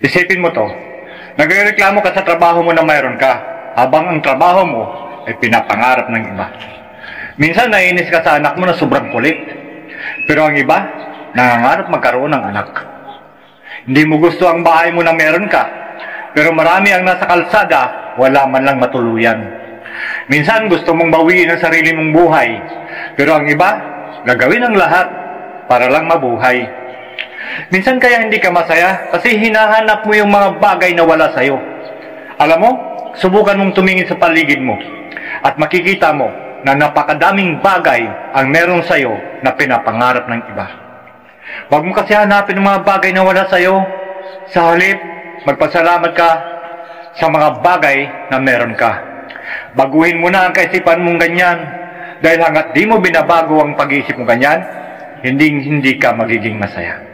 Isipin mo to, nagrereklamo ka sa trabaho mo na mayroon ka, habang ang trabaho mo ay pinapangarap ng iba. Minsan naiinis ka sa anak mo na sobrang kulit, pero ang iba, nangangarap magkaroon ng anak. Hindi mo gusto ang bahay mo na meron ka, pero marami ang nasa kalsada, wala man lang matuluyan. Minsan gusto mong bawiin ang sarili mong buhay, pero ang iba, gagawin ang lahat para lang mabuhay. Minsan kaya hindi ka masaya kasi hinahanap mo yung mga bagay na wala sa'yo. Alam mo, subukan mong tumingin sa paligid mo at makikita mo na napakadaming bagay ang meron sa'yo na pinapangarap ng iba. Huwag mo kasi hanapin ang mga bagay na wala sa'yo. Sa halip, magpasalamat ka sa mga bagay na meron ka. Baguhin mo na ang kaisipan mong ganyan dahil hanggat di mo binabago ang pag-iisip mo ganyan, hindi ka magiging masaya.